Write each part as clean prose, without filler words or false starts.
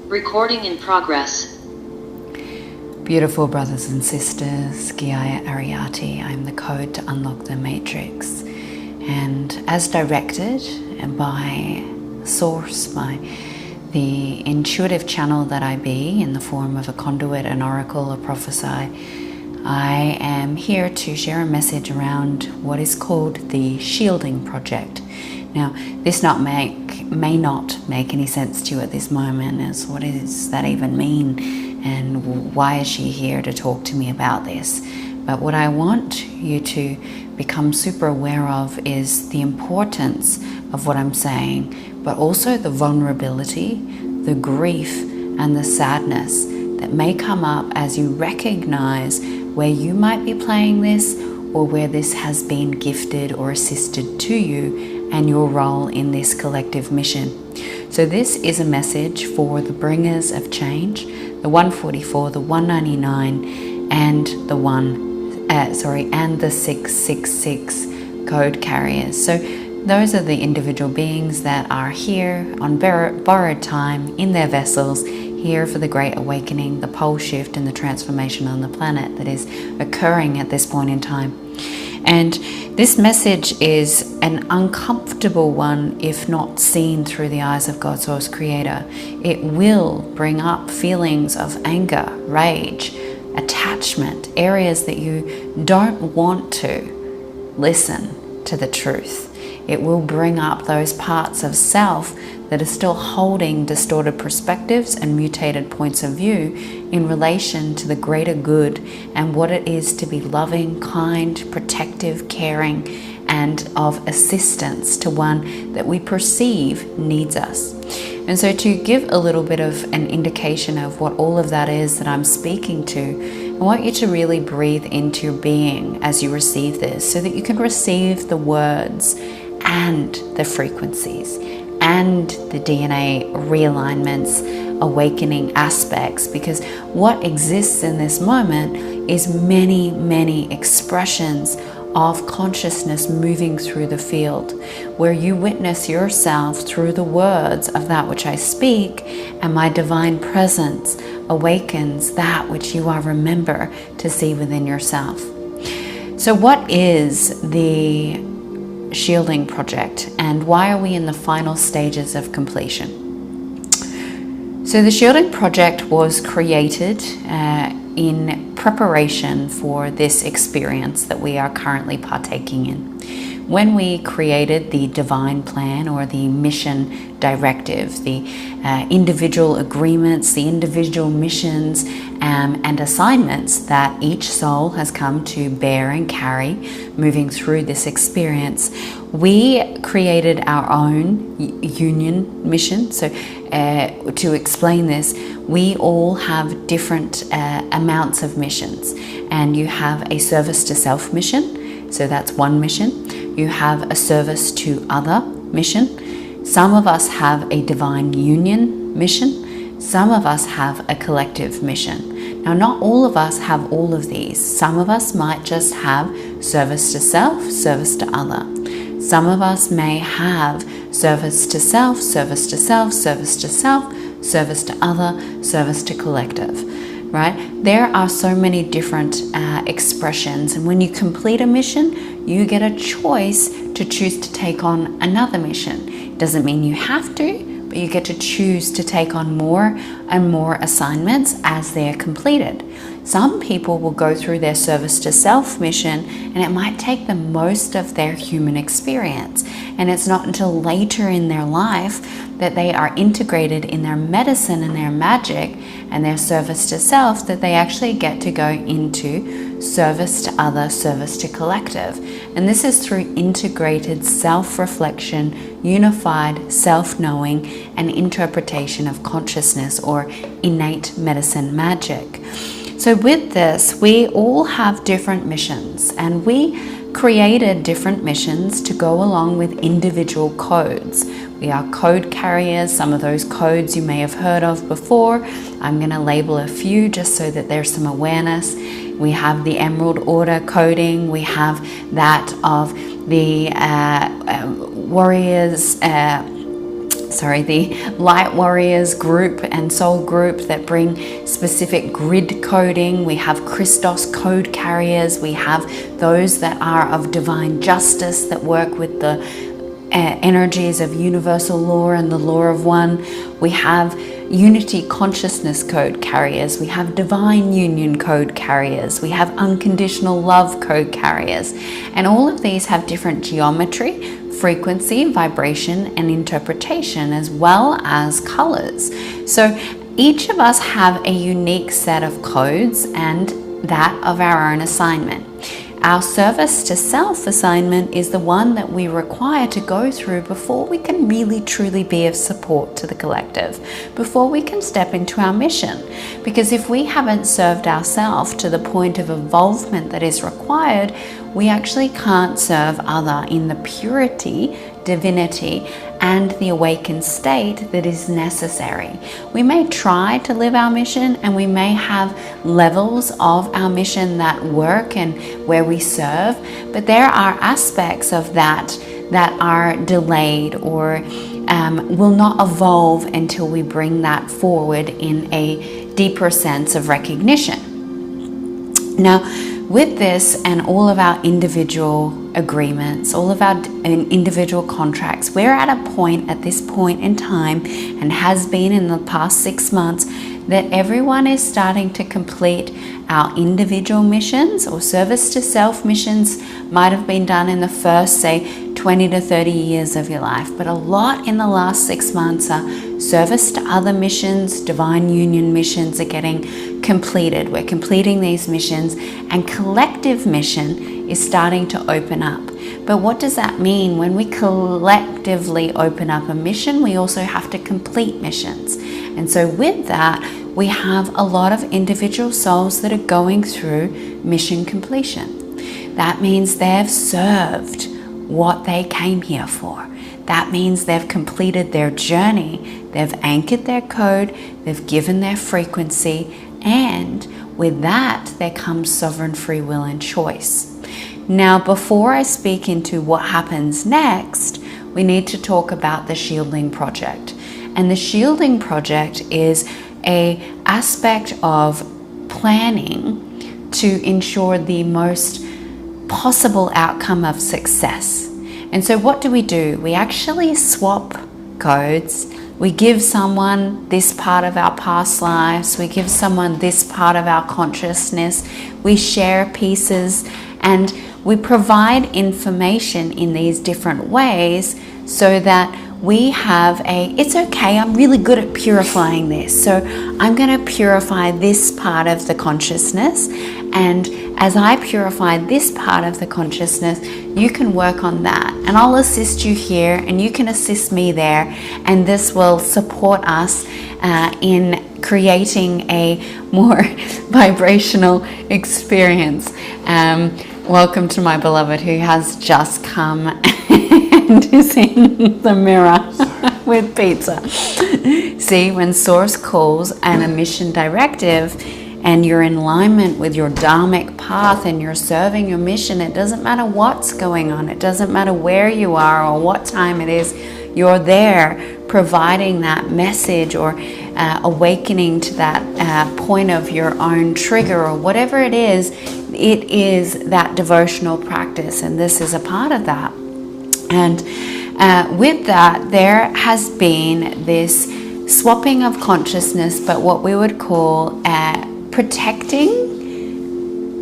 Recording in progress. Beautiful brothers and sisters, Geeia Ariati. I'm the code to unlock the matrix. And as directed by Source, by the intuitive channel that I be in the form of a conduit, an oracle, a prophesy, I am here to share a message around what is called the shielding project. Now, this may not make any sense to you at this moment, as what does that even mean, and why is she here to talk to me about this? But what I want you to become super aware of is the importance of what I'm saying, but also the vulnerability, the grief, and the sadness that may come up as you recognize where you might be playing this, or where this has been gifted or assisted to you and your role in this collective mission. So this is a message for the bringers of change, the 144, the 199, and the 666 code carriers. So those are the individual beings that are here on borrowed time in their vessels, here for the Great Awakening, the pole shift and the transformation on the planet that is occurring at this point in time. And this message is an uncomfortable one if not seen through the eyes of God Source Creator. It will bring up feelings of anger, rage, attachment, areas that you don't want to listen to the truth. It will bring up those parts of self that are still holding distorted perspectives and mutated points of view in relation to the greater good and what it is to be loving, kind, protective, caring, and of assistance to one that we perceive needs us. And so to give a little bit of an indication of what all of that is that I'm speaking to, I want you to really breathe into your being as you receive this, so that you can receive the words and the frequencies and the DNA realignments, awakening aspects, because what exists in this moment is many, many expressions of consciousness moving through the field, where you witness yourself through the words of that which I speak, and my divine presence awakens that which you are remember to see within yourself. So what is the shielding project, and why are we in the final stages of completion? So the shielding project was created in preparation for this experience that we are currently partaking in. When we created the divine plan or the mission directive, the individual agreements, the individual missions and assignments that each soul has come to bear and carry moving through this experience, we created our own union mission. So to explain this, we all have different amounts of missions, and you have a service to self mission, so that's one mission. You have a service to other mission. Some of us have a divine union mission. Some of us have a collective mission. Now, not all of us have all of these. Some of us might just have service to self, service to other. Some of us may have service to self, service to self, service to self, service to other, service to collective. Right? There are so many different expressions, and when you complete a mission, you get a choice to choose to take on another mission. It doesn't mean you have to, but you get to choose to take on more and more assignments as they are completed. Some people will go through their service to self mission, and it might take them most of their human experience, and it's not until later in their life that they are integrated in their medicine and their magic and their service to self that they actually get to go into service to other, service to collective. And this is through integrated self-reflection, unified self-knowing, and interpretation of consciousness, or innate medicine magic. So with this, we all have different missions, and we created different missions to go along with individual codes. We are code carriers. Some of those codes you may have heard of before. I'm going to label a few just so that there's some awareness. We have the Emerald Order coding. We have that of the Warriors the light warriors group and soul group that bring specific grid coding. We have Christos code carriers. We have those that are of divine justice that work with the energies of universal law and the law of one. We have unity consciousness code carriers. We have divine union code carriers. We have unconditional love code carriers. And all of these have different geometry, frequency, vibration, and interpretation, as well as colors. So each of us have a unique set of codes and that of our own assignment. Our service to self assignment is the one that we require to go through before we can really truly be of support to the collective, before we can step into our mission. Because if we haven't served ourselves to the point of involvement that is required, we actually can't serve other in the purity, divinity, and the awakened state that is necessary. We may try to live our mission, and we may have levels of our mission that work and where we serve, but there are aspects of that are delayed or will not evolve until we bring that forward in a deeper sense of recognition. Now, with this and all of our individual agreements, all of our individual contracts, we're at a point at this point in time, and has been in the past 6 months, that everyone is starting to complete our individual missions, or service to self missions might have been done in the first, say, 20 to 30 years of your life. But a lot in the last 6 months are service to other missions, divine union missions are getting completed. We're completing these missions, and collective mission is starting to open up. But what does that mean? When we collectively open up a mission, we also have to complete missions. And so with that, we have a lot of individual souls that are going through mission completion. That means they've served what they came here for. That means they've completed their journey, they've anchored their code, they've given their frequency, and with that, there comes sovereign free will and choice. Now, before I speak into what happens next, we need to talk about the shielding project. And the shielding project is an aspect of planning to ensure the most possible outcome of success. And so what do? We actually swap codes. We give someone this part of our past lives. We give someone this part of our consciousness. We share pieces, and we provide information in these different ways so that we have it's okay, I'm really good at purifying this. So I'm going to purify this part of the consciousness. And as I purify this part of the consciousness, you can work on that. And I'll assist you here, and you can assist me there. And this will support us in creating a more vibrational experience. Welcome to my beloved who has just come and is in the mirror with pizza. See, when Source calls and a mission directive, and you're in alignment with your dharmic path and you're serving your mission, it doesn't matter what's going on. It doesn't matter where you are or what time it is. You're there providing that message or awakening to that point of your own trigger or whatever it is that devotional practice. And this is a part of that. And with that, there has been this swapping of consciousness, but what we would call protecting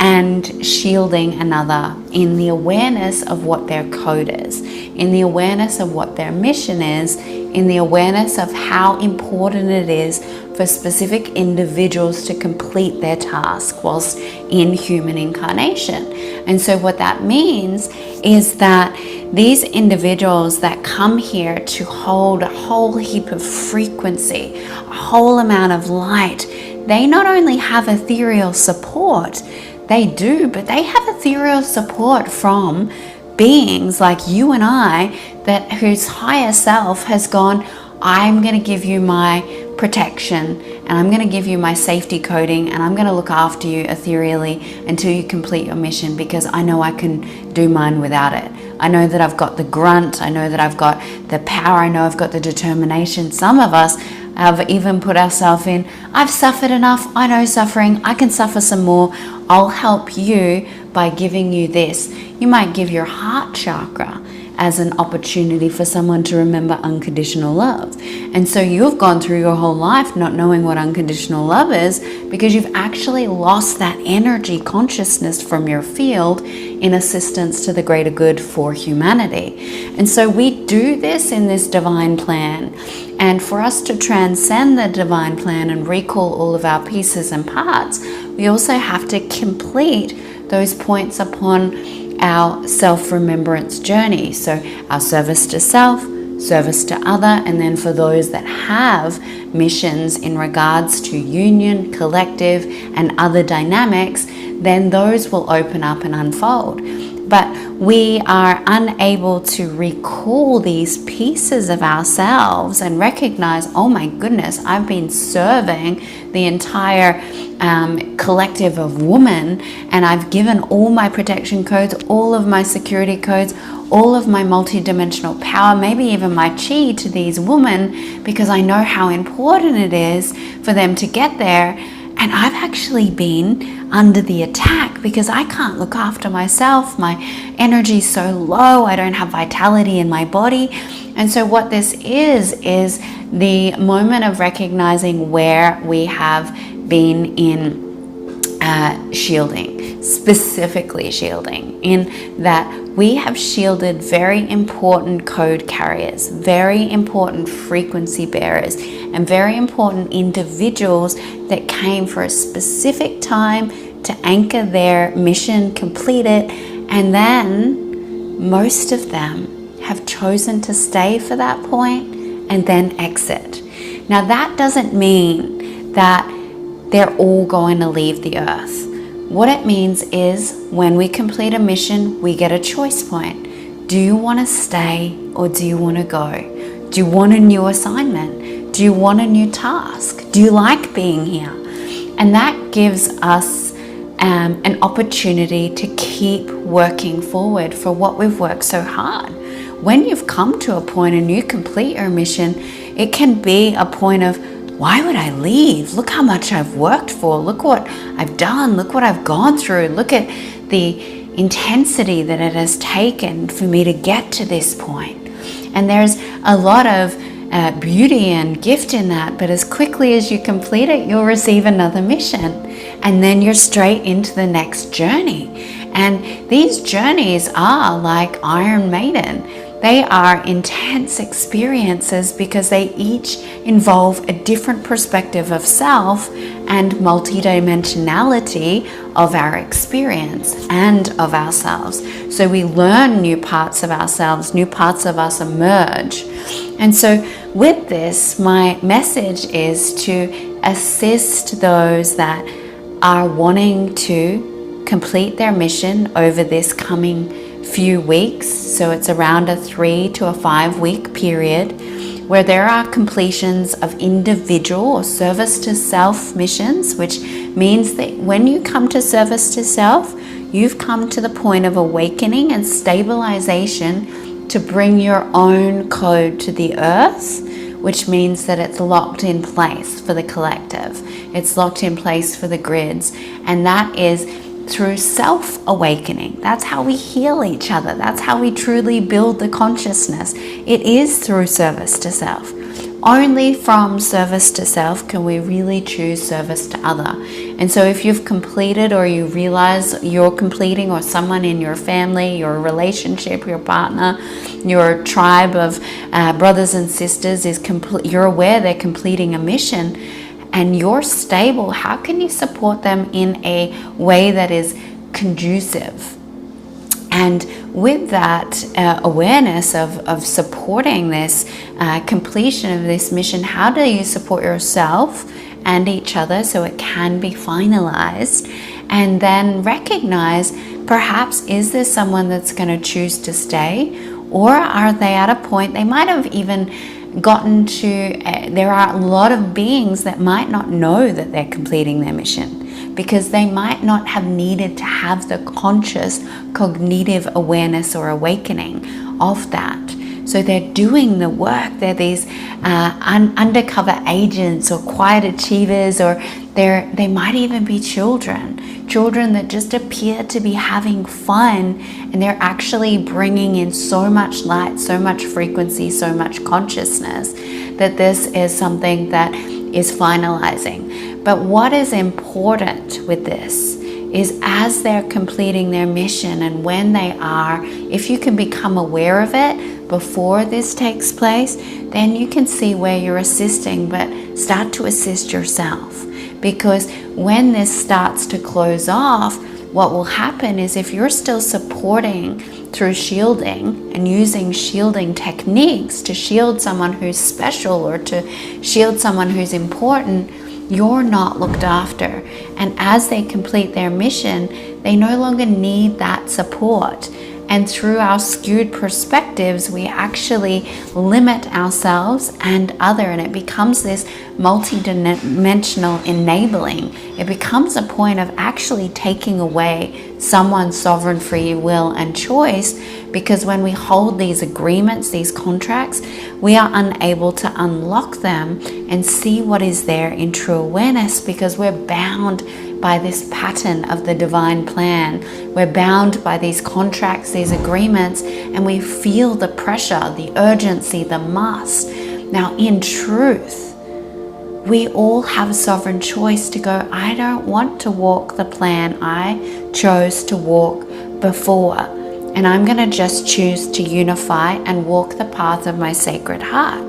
and shielding another in the awareness of what their code is, in the awareness of what their mission is, in the awareness of how important it is for specific individuals to complete their task whilst in human incarnation. And so what that means is that these individuals that come here to hold a whole heap of frequency, a whole amount of light, they not only have ethereal support, they do, but they have ethereal support from beings like you and I, that whose higher self has gone, I'm going to give you my protection, and I'm going to give you my safety coding, and I'm going to look after you ethereally until you complete your mission, because I know I can do mine without it. I know that I've got the grunt. I know that I've got the power. I know I've got the determination. Some of us have even put ourselves in, I've suffered enough. I know suffering. I can suffer some more. I'll help you by giving you this. You might give your heart chakra as an opportunity for someone to remember unconditional love. And so you've gone through your whole life not knowing what unconditional love is because you've actually lost that energy consciousness from your field in assistance to the greater good for humanity. And so we do this in this divine plan. And for us to transcend the divine plan and recall all of our pieces and parts, we also have to complete those points upon our self-remembrance journey. So our service to self, service to other, and then for those that have missions in regards to union, collective, and other dynamics, then those will open up and unfold. But we are unable to recall these pieces of ourselves and recognize, oh my goodness, I've been serving the entire collective of women, and I've given all my protection codes, all of my security codes, all of my multidimensional power, maybe even my chi to these women, because I know how important it is for them to get there. And I've actually been under the attack because I can't look after myself. My energy's so low. I don't have vitality in my body. And so what this is the moment of recognizing where we have been in shielding, specifically shielding, in that we have shielded very important code carriers, very important frequency bearers, and very important individuals that came for a specific time to anchor their mission, complete it, and then most of them have chosen to stay for that point and then exit. Now that doesn't mean that they're all going to leave the earth. What it means is when we complete a mission, we get a choice point. Do you want to stay or do you want to go? Do you want a new assignment? Do you want a new task? Do you like being here? And that gives us an opportunity to keep working forward for what we've worked so hard. When you've come to a point and you complete your mission, it can be a point of, why would I leave? Look how much I've worked for. Look what I've done. Look what I've gone through. Look at the intensity that it has taken for me to get to this point. And there's a lot of beauty and gift in that. But as quickly as you complete it, you'll receive another mission. And then you're straight into the next journey. And these journeys are like Iron Maiden. They are intense experiences because they each involve a different perspective of self and multidimensionality of our experience and of ourselves. So we learn new parts of ourselves, new parts of us emerge. And so with this, my message is to assist those that are wanting to complete their mission over this coming few weeks. So it's around a 3 to a 5 week period where there are completions of individual or service to self missions, which means that when you come to service to self, you've come to the point of awakening and stabilization to bring your own code to the earth, which means that it's locked in place for the collective. It's locked in place for the grids. And that is through self-awakening. That's how we heal each other. That's how we truly build the consciousness. It is through service to self. Only from service to self can we really choose service to other. And so if you've completed or you realize you're completing, or someone in your family, your relationship, your partner, your tribe of brothers and sisters is you're aware they're completing a mission, and you're stable, how can you support them in a way that is conducive? And with that awareness of supporting this completion of this mission, how do you support yourself and each other so it can be finalized? And then recognize, perhaps, is there someone that's going to choose to stay? Or are they at a point, they might have even gotten to, there are a lot of beings that might not know that they're completing their mission, because they might not have needed to have the conscious cognitive awareness or awakening of that. So they're doing the work. They're these undercover agents or quiet achievers, or they might even be children that just appear to be having fun, and they're actually bringing in so much light, so much frequency, so much consciousness, that this is something that is finalizing. But what is important with this is, as they're completing their mission, and when they are, if you can become aware of it before this takes place, then you can see where you're assisting, but start to assist yourself. Because when this starts to close off, what will happen is, if you're still supporting through shielding and using shielding techniques to shield someone who's special or to shield someone who's important, you're not looked after. And as they complete their mission, they no longer need that support. And through our skewed perspectives, we actually limit ourselves and it becomes this multi-dimensional enabling. It becomes a point of actually taking away someone's sovereign free will and choice, because when we hold these agreements, these contracts, we are unable to unlock them and see what is there in true awareness, because we're bound by this pattern of the divine plan. We're bound by these contracts, these agreements, and we feel the pressure, the urgency, the must. Now, in truth, we all have sovereign choice to go, I don't want to walk the plan I chose to walk before, and I'm going to just choose to unify and walk the path of my sacred heart.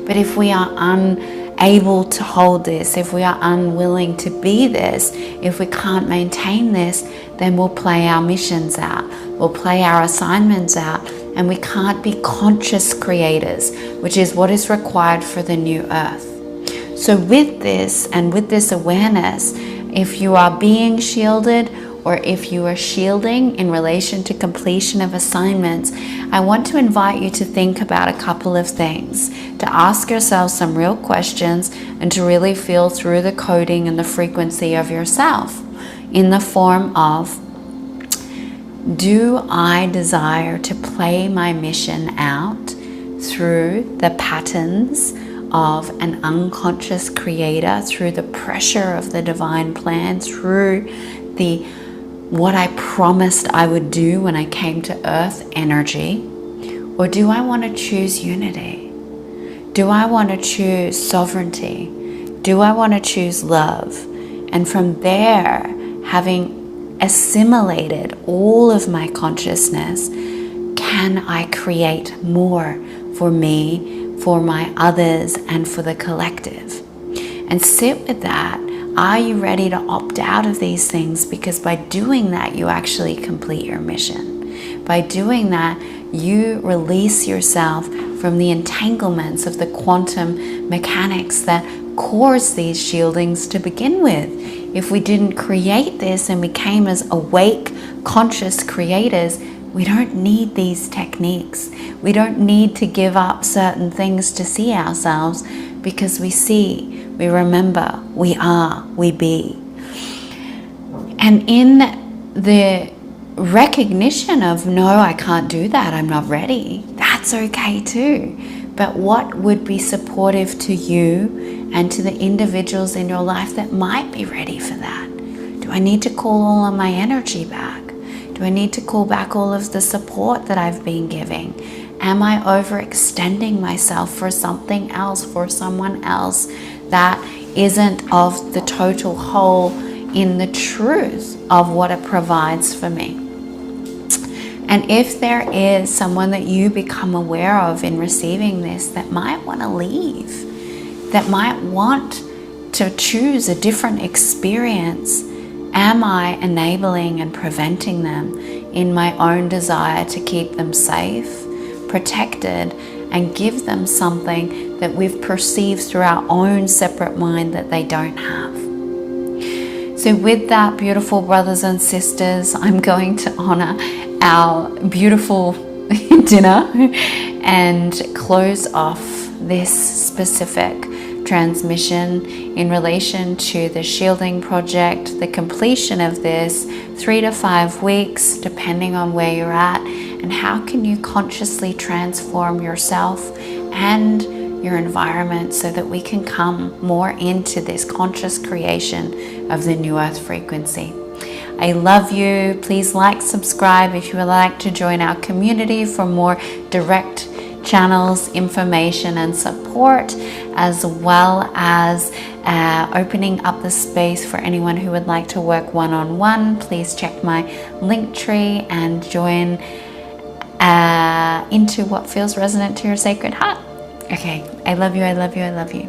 But if we are unable to hold this, if we are unwilling to be this, if we can't maintain this, then we'll play our missions out, we'll play our assignments out, and we can't be conscious creators, which is what is required for the new earth. So with this, and with this awareness, if you are being shielded, or if you are shielding in relation to completion of assignments, I want to invite you to think about a couple of things, to ask yourself some real questions, and to really feel through the coding and the frequency of yourself, in the form of, do I desire to play my mission out through the patterns of an unconscious creator, through the pressure of the divine plan, through the what I promised I would do when I came to earth energy? Or do I want to choose unity? Do I want to choose sovereignty? Do I want to choose love? And from there, having assimilated all of my consciousness, can I create more for me, for my others, and for the collective? And sit with that. Are you ready to opt out of these things? Because by doing that, you actually complete your mission. By doing that, you release yourself from the entanglements of the quantum mechanics that cause these shieldings to begin with. If we didn't create this and we came as awake, conscious creators, we don't need these techniques. We don't need to give up certain things to see ourselves, because we see, we remember, we are, we be. And in the recognition of, no, I can't do that, I'm not ready, that's okay too. But what would be supportive to you and to the individuals in your life that might be ready for that? Do I need to call all of my energy back? Do I need to call back all of the support that I've been giving? Am I overextending myself for something else, for someone else that isn't of the total whole in the truth of what it provides for me? And if there is someone that you become aware of in receiving this that might want to leave, that might want to choose a different experience, am I enabling and preventing them in my own desire to keep them safe, protected, and give them something that we've perceived through our own separate mind that they don't have? So with that, beautiful brothers and sisters, I'm going to honor our beautiful dinner and close off this specific transmission in relation to the shielding project, the completion of this, 3 to 5 weeks, depending on where you're at, and how can you consciously transform yourself and your environment so that we can come more into this conscious creation of the new earth frequency. I love you. Please like, subscribe if you would like to join our community for more direct channels, information and support, as well as opening up the space for anyone who would like to work one-on-one. Please check my link tree and join into what feels resonant to your sacred heart. Okay, I love you, I love you, I love you.